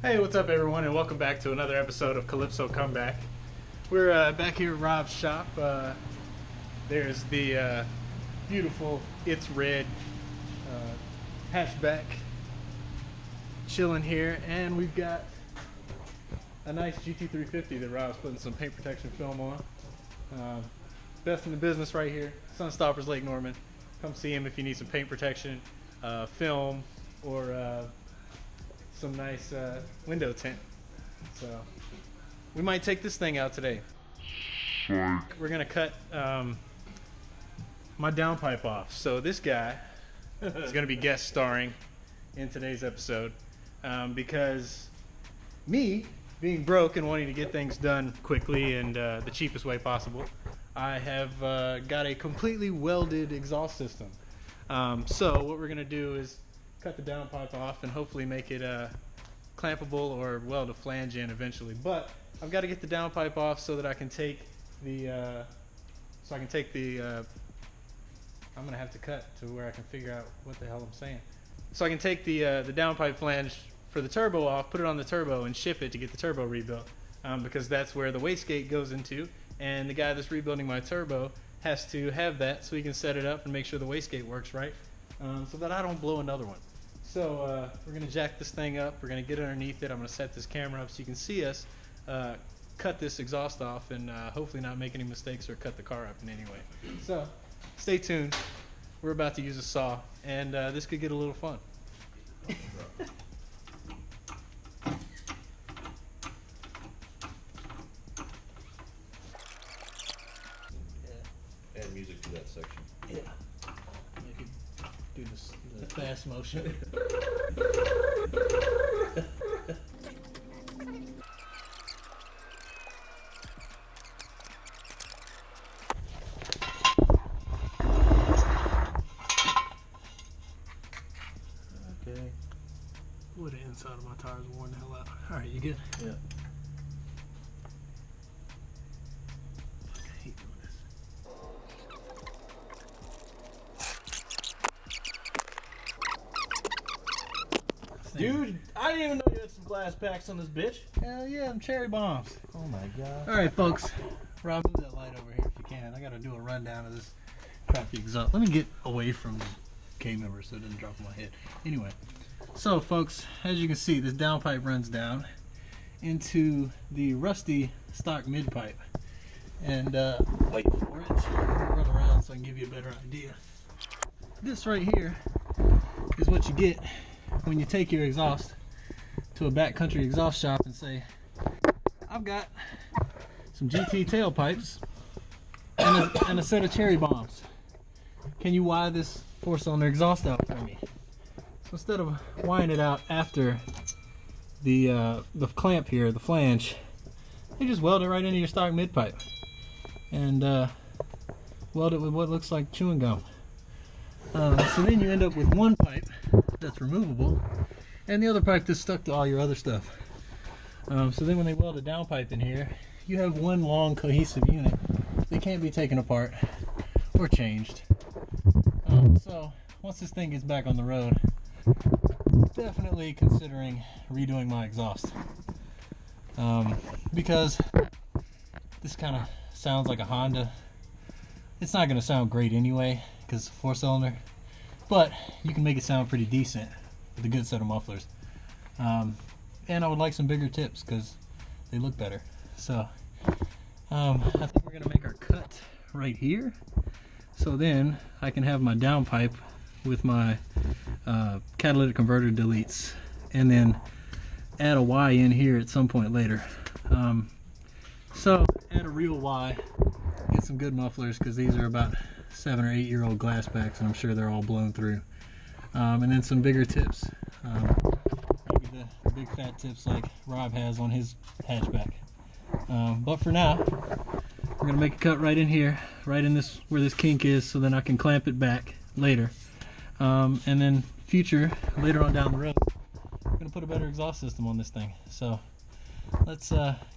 Hey, what's up everyone, and welcome back to another episode of Calypso Comeback. We're back here at Rob's shop. There's the beautiful It's Red hatchback chilling here, and we've got a nice GT350 that Rob's putting some paint protection film on. Best in the business right here, SunStoppers Lake Norman. Come see him if you need some paint protection, film, or some nice window tint. So we might take this thing out today. We're gonna cut my downpipe off. So this guy is gonna be guest starring in today's episode because me being broke and wanting to get things done quickly and the cheapest way possible, I have got a completely welded exhaust system. So what we're gonna do is cut the downpipe off and hopefully make it clampable or weld a flange in eventually. But I've got to get the downpipe off so that I can take the I'm gonna have to cut to where I can figure out what the hell I'm saying. So I can take the downpipe flange for the turbo off, put it on the turbo, and ship it to get the turbo rebuilt, because that's where the wastegate goes into, and the guy that's rebuilding my turbo has to have that so he can set it up and make sure the wastegate works right, so that I don't blow another one. So we're going to jack this thing up, we're going to get underneath it, I'm going to set this camera up so you can see us cut this exhaust off and hopefully not make any mistakes or cut the car up in any way. So stay tuned, we're about to use a saw, and this could get a little fun. Add music to that section. Yeah. You could do the fast motion. Okay. Boy, the inside of my tires worn the hell out. Alright, you good? Yeah. I hate doing this. Dude, I didn't even know you had some glass packs on this bitch. Hell yeah, them cherry bombs. Oh my god. Alright folks, Rob, move that light over here if you can. I gotta do a rundown of this crappy exhaust. Let me get away from the K-member so it doesn't drop on my head. Anyway, so folks, as you can see, this downpipe runs down into the rusty stock mid-pipe. And wait for it. Run around so I can give you a better idea. This right here is what you get when you take your exhaust to a backcountry exhaust shop and say, I've got some GT tailpipes and a set of cherry bombs. Can you wire this 4-cylinder exhaust out for me? So instead of wiring it out after the clamp here, the flange, you just weld it right into your stock mid pipe and weld it with what looks like chewing gum. So then you end up with one pipe that's removable and the other pipe that's stuck to all your other stuff. So then when they weld a downpipe in here, you have one long cohesive unit that can't be taken apart or changed. So once this thing gets back on the road, definitely considering redoing my exhaust, because this kind of sounds like a Honda. It's not going to sound great anyway because it's a 4-cylinder, but you can make it sound pretty decent with a good set of mufflers. And I would like some bigger tips because they look better. So I think we're going to make our cut right here, so then I can have my downpipe with my catalytic converter deletes and then add a Y in here at some point later. So add a real Y, get some good mufflers because these are about 7 or 8 year old glass backs and I'm sure they're all blown through. And then some bigger tips, maybe the big fat tips like Rob has on his hatchback. But for now, we're gonna make a cut right in here, right in this where this kink is, so then I can clamp it back later. And then later on down the road, I'm gonna put a better exhaust system on this thing. So let's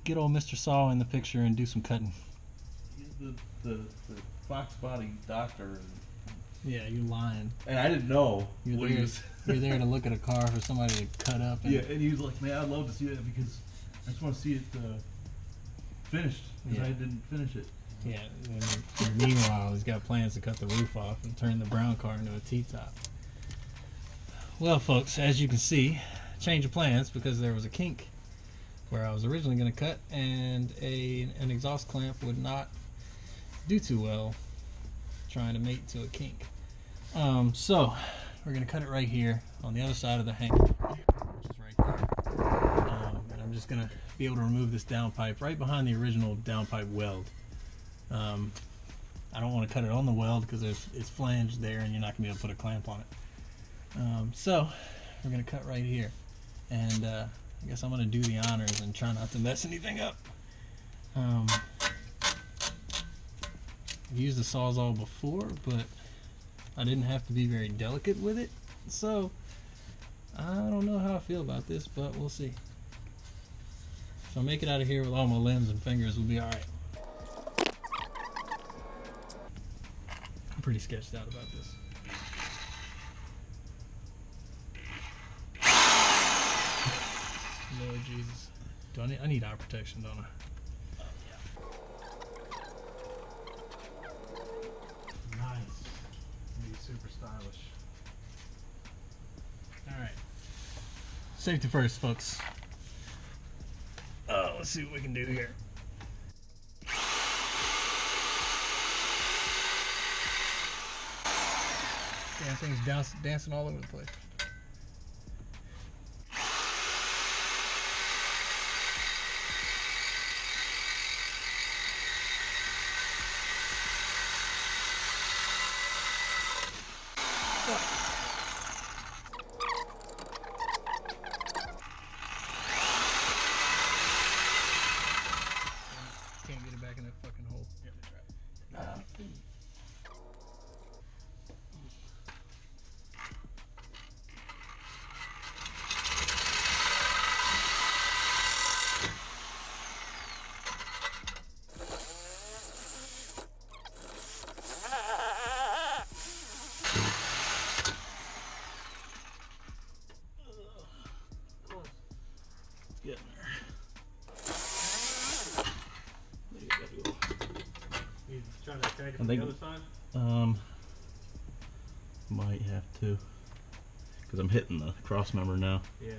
get old Mr. Saw in the picture and do some cutting. He's the Fox Body doctor. Yeah, you're lying. And I didn't know. You're there to look at a car for somebody to cut up. And and he was like, man, I'd love to see that because I just want to see it finished because I didn't finish it. Yeah, and meanwhile, he's got plans to cut the roof off and turn the brown car into a T-top. Well, folks, as you can see, change of plans because there was a kink where I was originally going to cut, and an exhaust clamp would not do too well trying to mate to a kink. So we're going to cut it right here on the other side of the hanger, which is right there. And I'm just going to be able to remove this downpipe right behind the original downpipe weld. I don't want to cut it on the weld because it's flanged there and you're not going to be able to put a clamp on it. So we're going to cut right here, and I guess I'm going to do the honors and try not to mess anything up. I've used the Sawzall before, but I didn't have to be very delicate with it, so I don't know how I feel about this, but we'll see. If I make it out of here with all my limbs and fingers, we'll be alright. I'm pretty sketched out about this. Lord Jesus. I need eye protection, don't I? Nice. Be super stylish. Alright. Safety first, folks. Let's see what we can do here. Damn thing's dancing all over the place. Can't get it back in that fucking hole. Yep, that's right. Getting there. You trying to attack it from the other side? Might have to, because I'm hitting the cross member now. Yeah.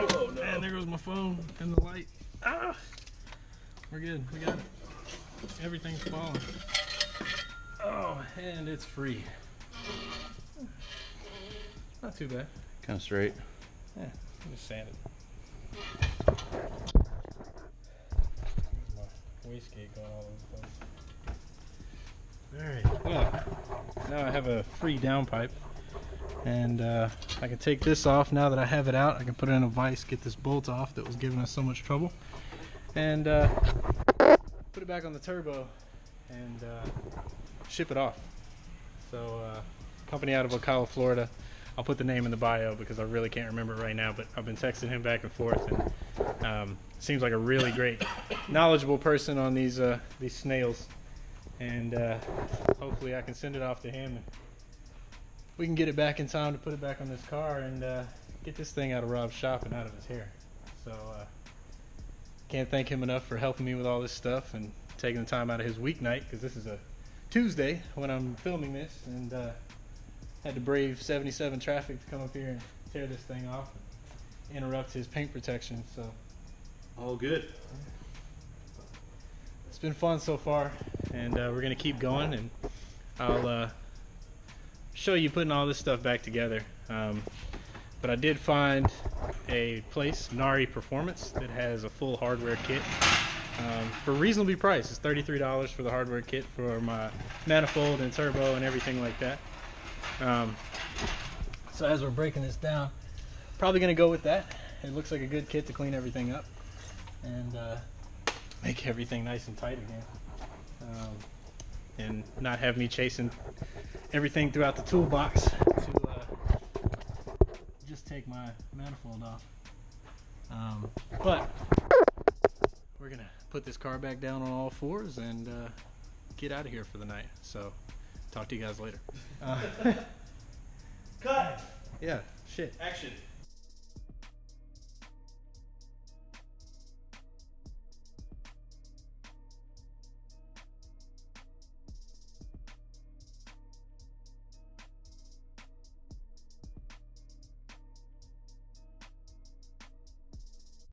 Oh, no. Man, there goes my phone and the light. Ah! We're good. We got it. Everything's falling. Oh, and it's free. Not too bad. Kind of straight. Yeah, just sand it. My wastegate going all over the place. Alright, well, now I have a free downpipe. And I can take this off now that I have it out. I can put it in a vise, get this bolt off that was giving us so much trouble, and put it back on the turbo and ship it off. So company out of Ocala, Florida. I'll put the name in the bio because I really can't remember it right now, but I've been texting him back and forth, and seems like a really great, knowledgeable person on these snails, and hopefully I can send it off to him and we can get it back in time to put it back on this car and get this thing out of Rob's shop and out of his hair. So can't thank him enough for helping me with all this stuff and taking the time out of his weeknight, because this is a Tuesday when I'm filming this, and had to brave 77 traffic to come up here and tear this thing off and interrupt his paint protection. So All good. it's been fun so far, and we're gonna keep going, and I'll show you putting all this stuff back together. But I did find a place, Nari Performance, that has a full hardware kit for reasonably priced. It's $33 for the hardware kit for my manifold and turbo and everything like that. So as we're breaking this down, probably gonna go with that. It looks like a good kit to clean everything up and make everything nice and tight again, and not have me chasing everything throughout the toolbox to just take my manifold off. But we're gonna put this car back down on all fours and get out of here for the night. So talk to you guys later. Cut! Yeah, shit. Action.